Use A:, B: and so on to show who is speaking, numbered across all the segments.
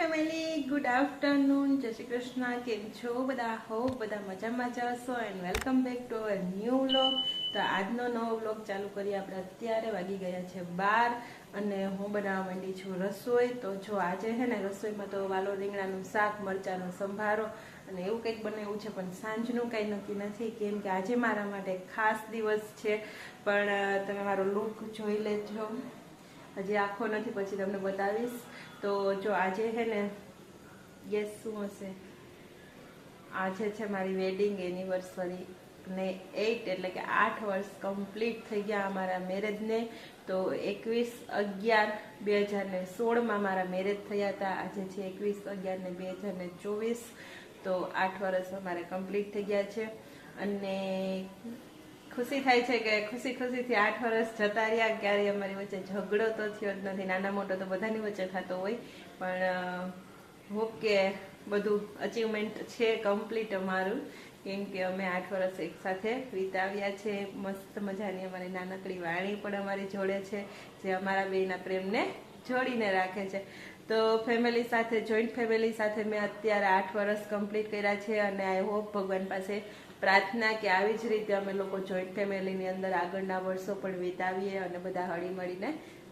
A: Family, good afternoon, જય શ્રી કૃષ્ણ. કેમ છો બધા? હોપ બધા મજામાં જ હશો and welcome back to our new vlog. તો આજનો નવો વ્લોગ ચાલુ કરીએ આપણે. અત્યારે વાગી ગયા છે 12 અને હું બનાવવા માંડી છું રસોઈ. તો જો આજે છે ને રસોઈમાં તો વાલો રીંગણાનું શાક, મરચાંનો સંભારો અને એવું કંઈક બનાવ્યું છે, પણ સાંજનું કંઈ નક્કી નથી કેમ કે આજે મારા માટે ખાસ દિવસ છે. પણ તમે મારો લુક જોઈ લેજો, હજી આખો નથી, પછી તમને બતાવીશ. તો જો આજે છે ને યસ શું હશે, આજે છે મારી વેડિંગ એનિવર્સરી ને 8 એટલે કે 8 વર્ષ કમ્પ્લીટ થઈ ગયા અમારા મેરેજને. તો 21/11/2016 મારા મેરેજ થયા હતા. આજે છે 21/11/2024. તો 8 વર્ષ અમારે કમ્પ્લીટ થઈ ગયા છે અને ખુશી થાય છે કે ખુશી ખુશીથી 8 વર્ષ જતા રહ્યા. ક્યારેય અમારી વચ્ચે ઝઘડો તો થયો જ નથી. નાના મોટો તો બધાની વચ્ચે થતો હોય, પણ હોપ કે બધું અચીવમેન્ટ છે કમ્પ્લીટ અમારું, કેમ કે અમે 8 વર્ષ એક સાથે વિતાવ્યા છે. મસ્ત મજાની અમારી નાનકડી વાણી પણ અમારી જોડે છે, જે અમારા બેના પ્રેમને જોડીને રાખે છે. તો ફેમિલી સાથે, જોઈન્ટ ફેમિલી સાથે મેં અત્યારે 8 વર્ષ કમ્પ્લીટ કર્યા છે અને આઈ હોપ ભગવાન પાસે પ્રાર્થના કે આવી જ રીતે અમે લોકો જોઈન્ટ ફેમિલીની અંદર આગળના વર્ષો પણ વિતાવીએ અને બધા હળી મળીને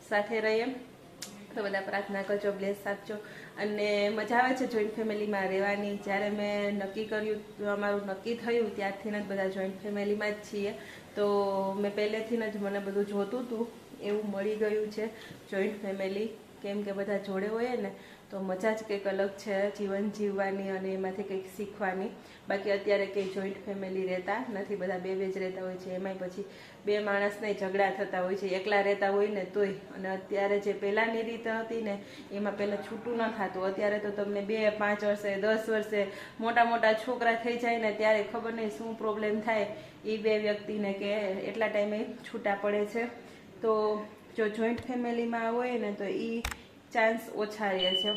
A: સાથે રહીએ. તો બધા પ્રાર્થના કરજો, બ્લેસ આપજો. અને મજા આવે છે જોઈન્ટ ફેમિલીમાં રહેવાની. જ્યારે મેં નક્કી કર્યું, અમારું નક્કી થયું ત્યારથી જ બધા જોઈન્ટ ફેમિલીમાં જ છીએ. તો મેં પહેલેથી જ મને બધું જોતું હતું એવું મળી ગયું છે જોઈન્ટ ફેમિલી, કેમ કે બધા જોડે હોય ને તો મજા જ કંઈક અલગ છે જીવન જીવવાની અને એમાંથી કંઈક શીખવાની. બાકી અત્યારે કંઈ જોઈન્ટ ફેમિલી રહેતા નથી, બધા બે જ રહેતા હોય છે. એમાંય પછી બે માણસને ઝઘડા થતા હોય છે, એકલા રહેતા હોય ને તોય. અને અત્યારે જે પહેલાંની રીત હતી ને એમાં પહેલાં છૂટું ન થતું. અત્યારે તો તમને 2, 5 વર્ષે, 10 વર્ષે મોટા મોટા છોકરા થઈ જાય ને ત્યારે ખબર નહીં શું પ્રોબ્લેમ થાય એ બે વ્યક્તિને, કે એટલા ટાઈમે છૂટા પડે છે. તો જો જોઈન્ટ ફેમિલીમાં હોય ને તો એ ચાન્સ ઓછા રહે છે.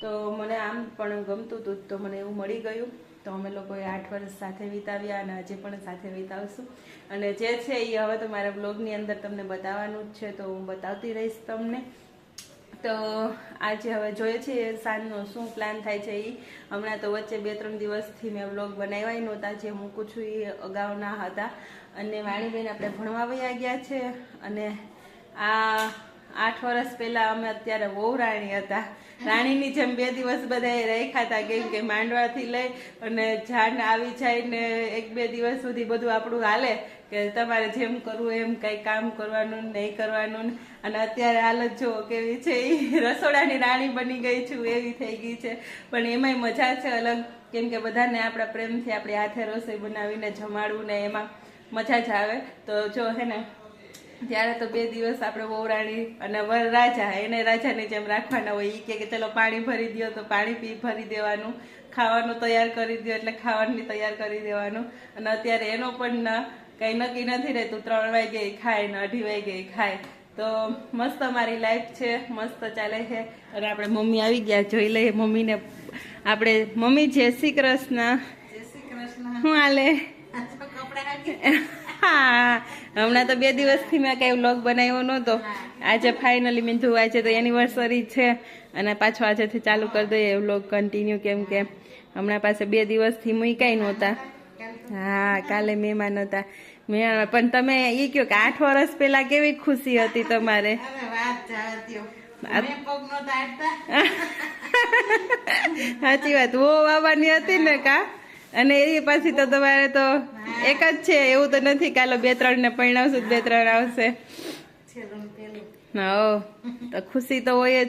A: તો મને આમ પણ ગમતું હતું, તો મને એવું મળી ગયું. તો અમે લોકોએ 8 વર્ષ સાથે વિતાવ્યા અને આજે પણ સાથે વિતાવશું. અને જે છે એ હવે તો મારા બ્લોગની અંદર તમને બતાવવાનું જ છે, તો હું બતાવતી રહીશ તમને. તો આજે હવે જોઈએ છીએ સાંજનો શું પ્લાન થાય છે એ. હમણાં તો વચ્ચે 2-3 દિવસથી મેં વ્લોગ બનાવ્યા નહોતા, જે મૂકું છું એ અગાઉના હતા. અને વાણીબેન આપણે ભણવા વયા ગયા છે. અને આ 8 વર્ષ પહેલા અમે અત્યારે વહુ રાણી હતા. રાણીની જેમ 2 દિવસ બધાએ રાખ્યા હતા, કેમ કે માંડવાથી લઈ અને જાન આવી જાય ને 1-2 દિવસ સુધી બધું આપણું હાલે, કે તમારે જેમ કરવું એમ કઈ કામ કરવાનું નહીં કરવાનું. અને અત્યારે હાલત જુઓ કેવી છે, એ રસોડાની રાણી બની ગઈ છું એવી થઈ ગઈ છે. પણ એમાંય મજા છે અલગ, કેમ કે બધાને આપણા પ્રેમથી આપણી હાથે રસોઈ બનાવીને જમાડવું ને એમાં મજા જ આવે. તો જો હે ને ત્યારે તો 2 દિવસ આપણે વહુ રાણી અને વર રાજા, એને રાજાની જેમ રાખવાના હોય. એ કે ચલો પાણી ભરી દો તો પાણી ભરી દેવાનું, ખાવાનું તૈયાર કરી દો એટલે ખાવાની તૈયાર કરી દેવાનું. અને અત્યારે એનો પણ કંઈ નક્કી નથી રહેતું, 3 વાગે ખાય ને 2:30 વાગે ખાય. તો મસ્ત અમારી લાઈફ છે, મસ્ત ચાલે છે. અને આપણે મમ્મી આવી ગયા, જોઈ લઈએ મમ્મીને. આપણે મમ્મી જય શ્રી કૃષ્ણ.
B: જય શ્રી કૃષ્ણ.
A: શું હાલે? હા, હમણાં તો 2 દિવસથી મેં કઈ વ્લોગ બનાવ્યો નહોતો. આજે ફાઇનલી મેં જોયું, આજે તો એનિવર્સરી છે અને પાછો આજેથી ચાલુ કરી દઈએ વ્લોગ કન્ટિન્યુ, કેમ કે હમણાં પાસે 2 દિવસથી મૂકાઈ નહોતા. હા, કાલે મહેમાન હતા. પણ તમે એ કહો કે 8 વર્ષ પહેલા કેવી ખુશી હતી તમારે? સાચી વાત, વો બાબાની હતી ને કા. અને એ પછી તો તમારે તો એક જ છે, એવું તો નથી કાલો 2-3 ને પરણાવશું, 2-3 આવશે. હા, તો ખુશી તો હોય જ.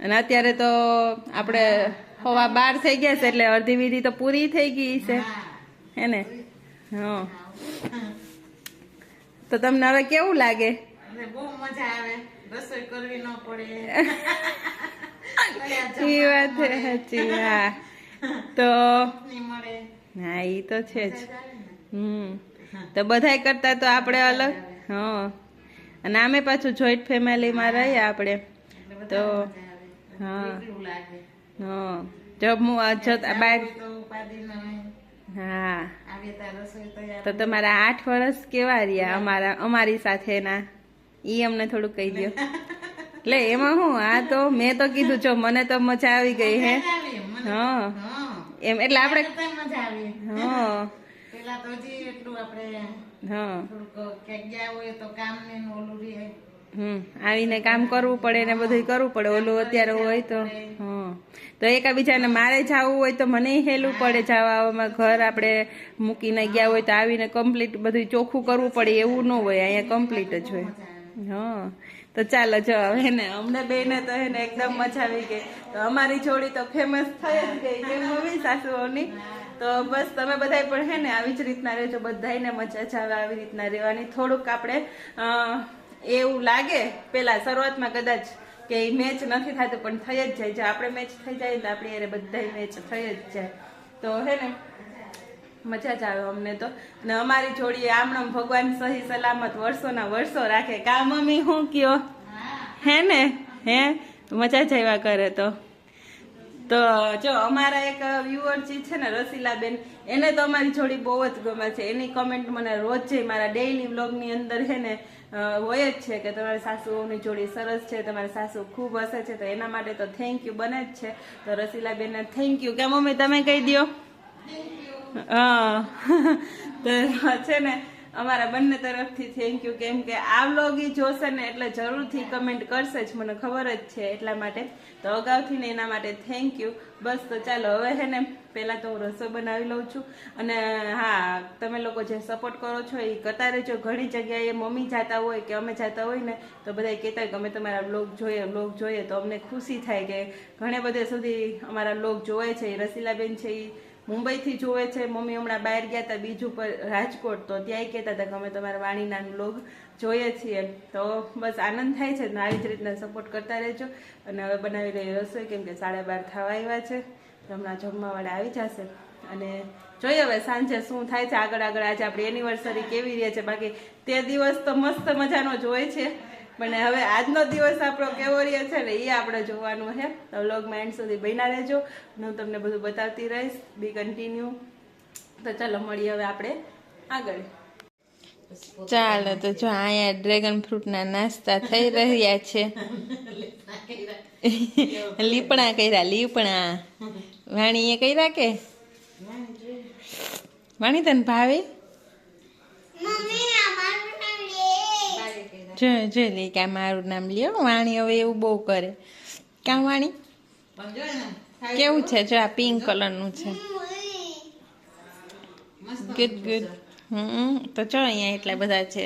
A: અને અત્યારે તો આપણે 12:15 થઈ ગયા છે એટલે અડધી વિધિ તો પૂરી થઈ ગઈ છે, હે ને? હા. તો તમને હવે કેવું લાગે?
B: બહુ મજા આવે, રસોઈ કરવી ન પડે.
A: એ વાત છે સાચી. હા, તો હા એ તો છે જ. તો બધાય કરતા તો આપણે અલગ. હા, અને આમે પાછું જોઈન્ટ ફેમિલીમાં રહીએ આપણે તો. હા હા, હા. તો તમારા 8 વર્ષ કેવા રહ્યા અમારી સાથેના, ઈ અમને થોડું કહી દો. એટલે એમાં હું આ તો મેં તો કીધું છો મને તો મજા આવી ગઈ હે
B: મજા આવી મને.
A: હા
B: હા.
A: એમ એટલે આપણે
B: ત્યારે તો મજા આવી.
A: હા
B: પેલા તો હજી એટલું આપણે
A: હા
B: થોડુંક ક્યાંક ગયા હોય તો કામ ને એનું ઓલું રહે.
A: આવીને કામ કરવું પડે ને બધું કરવું પડે ઓલું અત્યારે હોય તો હા તો એકાબીજાને મારે જવું હોય તો મને હેલું પડે જવા આવવામાં ઘર આપણે મૂકીને ગયા હોય તો આવીને કમ્પ્લીટ બધું ચોખ્ખું કરવું પડે એવું ન હોય અહીંયા કમ્પ્લીટ જ હોય હા તો ચાલો જો હે ને અમને બેને તો હે ને એકદમ મજા આવી ગઈ તો અમારી જોડી તો ફેમસ થઈ જ ગઈ કેમ મમ્મી સાસુઓની તો બસ તમે બધાય પણ હે ને આવી જ રીતના રહેજો બધાયને મજા જ આવે આવી રીતના રહેવાની થોડુંક આપણે એવું લાગે પેલા શરૂઆતમાં કદાચ કે મેચ નથી થતું પણ થઈ જ જાય જો આપણે મેચ થઈ જાય તો આપણી યારે બધા મેચ થઈ જ જાય તો હે ને મજા જ આવે અમને તો ને અમારી જોડીએ આમણમ ભગવાન સહી સલામત વર્ષોના વર્ષો રાખે કા મમ્મી હું કયો હે ને હે મજા જ આવ્યા કરે તો જો અમારા એક વ્યુઅર જે છે ને રસીલાબેન એને તો અમારી જોડી બહુ જ ગમે છે એની કમેન્ટ મને રોજ છે મારા ડેઈલી વ્લોગની અંદર છે ને હોય જ છે કે તમારી સાસુઓની જોડી સરસ છે તમારી સાસુ ખૂબ હસે છે તો એના માટે તો થેન્ક યુ બને જ છે તો રસીલાબેનને થેન્ક યુ કે મમ્મી તમે કહી દો હા તો છે ને અમારા બંને તરફથી થેન્ક યુ કેમ કે આ વ્લોગ ઈ જોશે ને એટલે જરૂરથી કમેન્ટ કરશે જ મને ખબર જ છે એટલા માટે તો અગાઉથી ને એના માટે થેન્ક યુ બસ તો ચાલો હવે છે ને પહેલાં તો હું રસોઈ બનાવી લઉં છું અને હા તમે લોકો જે સપોર્ટ કરો છો એ કરતા રહેજો ઘણી જગ્યાએ મમ્મી જાતા હોય કે અમે જાતા હોય ને તો બધા કહેતા હોય કે અમે તમારા વ્લોગ જોઈએ તો અમને ખુશી થાય કે ઘણે બધે સુધી અમારા વ્લોગ જોવે છે એ રસીલાબેન છે એ મુંબઈથી જોવે છે મમ્મી હમણાં બહાર ગયા હતા બીજું પર રાજકોટ તો ત્યાંય કહેતા હતા કે અમે તમારા વાણીના વ્લોગ જોઈએ છીએ તો બસ આનંદ થાય છે ને આવી જ રીતના સપોર્ટ કરતા રહેજો અને હવે બનાવી રહી રસોઈ કેમ કે 12:30 થવા આવ્યા છે તો હમણાં જમવાવાળા આવી જશે અને જોઈએ હવે સાંજે શું થાય છે આગળ આજે આપણી એનિવર્સરી કેવી રહે છે બાકી તે દિવસ તો મસ્ત મજાનો જ હોય છે પણ હવે આજનો દિવસ આપણો કેવો રહે છે ને એ આપણે જોવાનું છે તો વ્લોગમાં એન્ડ સુધી બન્યા રહેજો હું તમને બધું બતાવતી રહીશ બી કન્ટિન્યુ તો ચાલો મળીએ હવે આપણે આગળ ચાલો તો જો અહીંયા ડ્રેગન ફ્રૂટના નાસ્તા થઈ રહ્યા છે લીપણા વાણી એ કર્યા કે વાણી તને ભાવે જો લે કે મારું નામ લ્યો વાણી હવે એવું બહુ કરે કાં વાણી કેવું છે જો આ પિંક કલરનું છે ગુડ તો જો અહીંયા એટલા બધા છે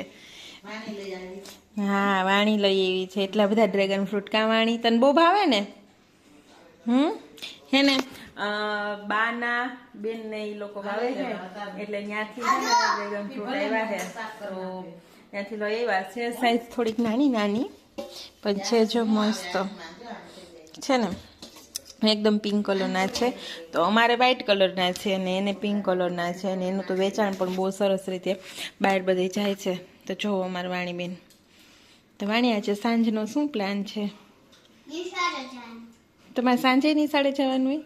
A: હા વાણી લઈ એવી છે એટલા બધા ડ્રેગન ફ્રૂટ કાં વાણી તને બહુ ભાવે ને હે ને બાના બેન ને એ લોકો ભાવે છે એટલે ત્યાંથી ડ્રેગન ફ્રૂટ આવ્યા છે તો ત્યાંથી લઈ આવ્યા છે સાઈઝ થોડીક નાની પણ છે જો મસ્ત છે ને એકદમ પિંક કલરના છે તો અમારે વ્હાઈટ કલરના છે અને એને પિંક કલરના છે અને એનું તો વેચાણ પણ બહુ સરસ રીતે બહાર બધે જાય છે તો જોવો અમારા વાણીબેન તો વાણી આજે સાંજનો શું પ્લાન છે તમારે સાંજે નિશાળે જવાનું હોય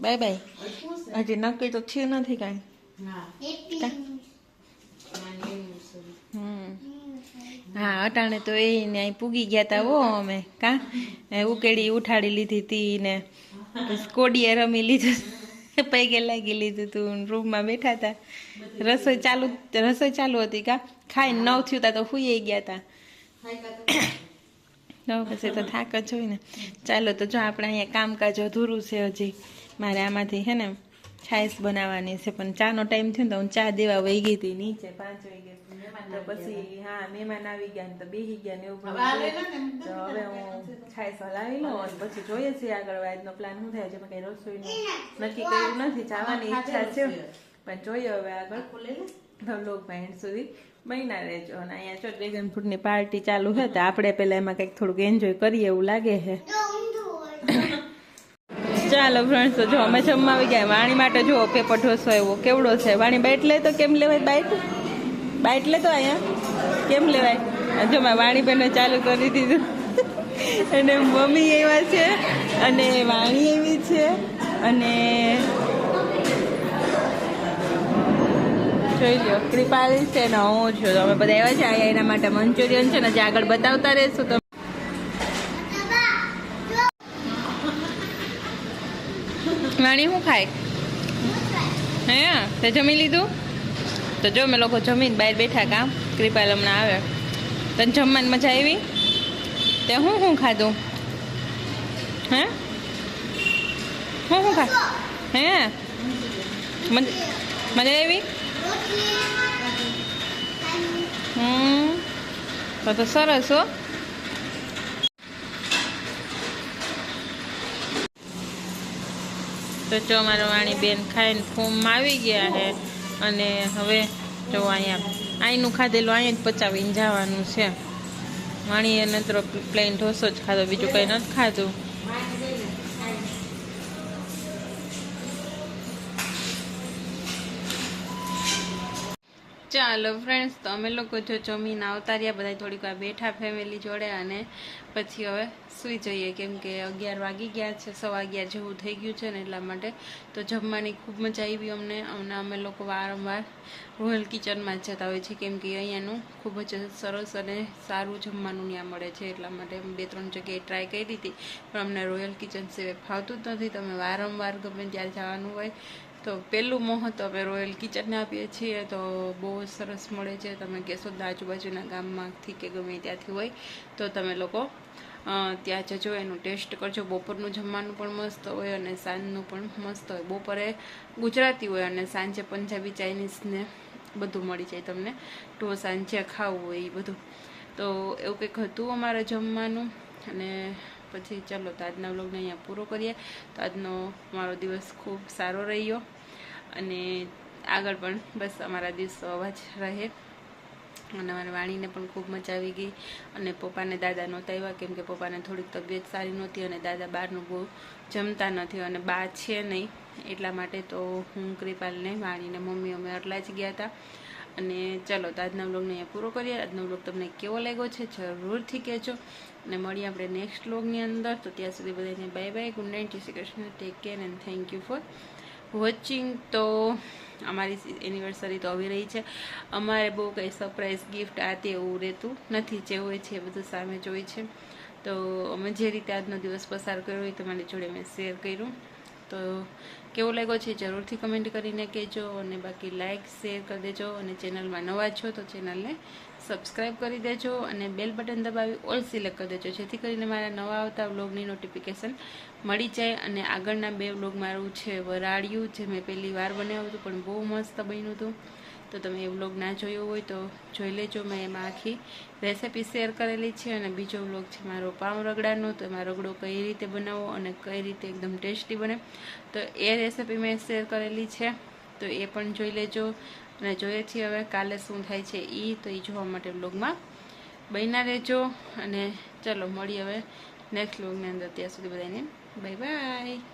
A: બાય બાય હજી નક્કી તો થયું નથી કાંઈ હા અટાણે તો એને અહીં પૂગી ગયા તા હો અમે કા ઉકેડી ઉઠાડી લીધી હતી ને કોડીએ રમી લીધું પૈગે લાગી લીધું તું રૂમમાં બેઠા હતા રસોઈ ચાલુ હતી કા ખાઈને 9 થયું તા તો સુઈ ગયા હતા પછી તો થાક જ હોય ને ચાલો તો જો આપણે અહીંયા કામકાજ અધૂરું છે હજી મારે આમાંથી હે ને છાશ બનાવવાની છે પણ ચાનો ટાઈમ થયો ને તો હું ચા દેવા વહી ગઈ હતી નીચે 5 વાગે તો પછી હા મહેમાન આવી ગયા ને તો બેસી ગયા ને એવું બધું તો હવે હું છાશ હલાવી લઉં અને પછી જોઈએ છીએ આગળ આજનો પ્લાન શું થાય છે કઈ રસોઈનું નક્કી કર્યું નથી જવાની ઈચ્છા છે પણ જોઈએ હવે આગળ વ્લોગમાં એન્ડ સુધી બન્યા રહેજો અને અહીંયા જો ડ્રેગન ફ્રૂટની પાર્ટી ચાલુ છે તો આપણે પહેલા એમાં કંઈક થોડુંક એન્જોય કરીએ એવું લાગે છે ચાલો ફ્રેન્ડ્સ તો જો અમે જમવા આવી ગયા વાણી માટે જો પેપર ઢોસો એવો કેવડો છે વાણી બાઈટ લે તો કેમ લેવાય બાઈટ લે તો અહીંયા કેમ લેવાય જો મેં વાણી બેને ચાલુ કરી દીધું અને મમ્મી એવા છે અને વાણી એવી છે અને જોઈ લો કૃપાલ છે ને હું છું તો અમે બધા આવ્યા છે અહીંયા એના માટે મંચુરિયન છે ને જે આગળ બતાવતા રહેશું તો વાણી શું ખાય હે તે જમી લીધું તો જો મેં લોકો જમીને બહાર બેઠા કામ કૃપાલ હમણાં આવે તને જમવાની મજા આવી તે હું ખાધું હે હું ખા હે મજા આવી તો સરસ હો તો જો મારા વાણી બેન ખાઈને ફોર્મમાં આવી ગયા છે અને હવે જો અહીંયા અહીંનું ખાધેલું અહીંયા જ પચાવીને જવાનું છે વાણીએ નતરો પ્લેન ઢોસો જ ખાધો બીજું કંઈ નથી ખાધું ચાલો ફ્રેન્ડ્સ તો અમે લોકો જો જમીન આવતા રહ્યા બધા થોડીક વાર બેઠા ફેમિલી જોડે અને પછી હવે સૂઈ જઈએ કેમ કે 11 વાગી ગયા છે 11:15 જેવું થઈ ગયું છે ને એટલા માટે તો જમવાની ખૂબ મજા આવી અમને અમે લોકો વારંવાર રોયલ કિચનમાં જ જતા હોય છે કેમ કે અહીંયાનું ખૂબ જ સરસ અને સારું જમવાનું ત્યાં મળે છે એટલા માટે 2-3 જગ્યાએ ટ્રાય કરી હતી પણ અમને રોયલ કિચન સિવાય ફાવતું જ નથી તમે વારંવાર ગમે ત્યારે જવાનું હોય તો પહેલું મહત્વ અમે રોયલ કિચનને આપીએ છીએ તો બહુ સરસ મળે છે તમે કેશોદ આજુબાજુના ગામમાંથી કે ગમે ત્યાંથી હોય તો તમે લોકો ત્યાં જજો એનું ટેસ્ટ કરજો બપોરનું જમવાનું પણ મસ્ત હોય અને સાંજનું પણ મસ્ત હોય બપોરે ગુજરાતી હોય અને સાંજે પંજાબી ચાઇનીઝ ને બધું મળી જાય તમને ઢોસા જે ખાવું હોય એ બધું તો એવું કંઈક હતું અમારે જમવાનું અને પછી ચલો તો આજના વ્લોગને અહીંયા પૂરો કરીએ તો આજનો મારો દિવસ ખૂબ સારો રહ્યો અને આગળ પણ બસ અમારા દિવસો આવા જ રહે અને મારી વાણીને પણ ખૂબ મજા આવી ગઈ અને પપ્પાને દાદા નહોતા આવ્યા કેમ કે પપ્પાને થોડીક તબિયત સારી નહોતી અને દાદા બહારનું બહુ જમતા નથી અને બા છે નહીં એટલા માટે તો હું કૃપાલને વાણીને મમ્મી અમે એટલા જ ગયા હતા અને ચલો તો આજના વ્લોગને અહીંયા પૂરો કરીએ આજનો વ્લોગ તમને કેવો લાગ્યો છે જરૂરથી કહેજો અને મળીએ આપણે નેક્સ્ટ વ્લોગની અંદર તો ત્યાં સુધી બધાને બાય બાય ગુડ નાઇટ જય Shri Krishna take care and thank you for watching તો અમારી એનિવર્સરી તો આવી રહી છે અમારે બહુ કંઈ સરપ્રાઈઝ ગિફ્ટ આ તે એવું રહેતું નથી જે હોય છે એ બધું સામે જ હોય છે તો અમે જે રીતે આજનો દિવસ પસાર કર્યો એ તમારી જોડે મેં શેર કર્યું તો કેવો લાગ્યો છે જરૂરથી કમેન્ટ કરીને કહેજો અને બાકી લાઇક શેર કરી દેજો અને ચેનલમાં નવા છો તો ચેનલને સબસ્ક્રાઈબ કરી દેજો અને બેલ બટન દબાવી ઓલ સિલેક્ટ કરી દેજો જેથી કરીને મારા નવા આવતા વ્લોગની નોટિફિકેશન મળી જાય અને આગળના 2 વ્લોગ મારું છે વરાળિયું જે મેં પહેલી વાર બનાવ્યું હતું પણ બહુ મસ્ત બન્યું હતું તો તમે એ વ્લોગ ના જોયો હોય તો જોઈ લેજો મેં એમાં આખી રેસિપી શેર કરેલી છે અને બીજો વ્લોગ છે મારો પાઉં રગડાનો તો એમાં રગડો કઈ રીતે બનાવવો અને કઈ રીતે એકદમ ટેસ્ટી બને તો એ રેસિપી મેં શેર કરેલી છે તો એ પણ જોઈ લેજો અને જોઈએ છીએ હવે કાલે શું થાય છે તો એ જોવા માટે વ્લોગમાં બન્યા રહેજો અને ચલો મળીએ હવે નેક્સ્ટ વ્લોગની અંદર ત્યાં સુધી બધાને બાય બાય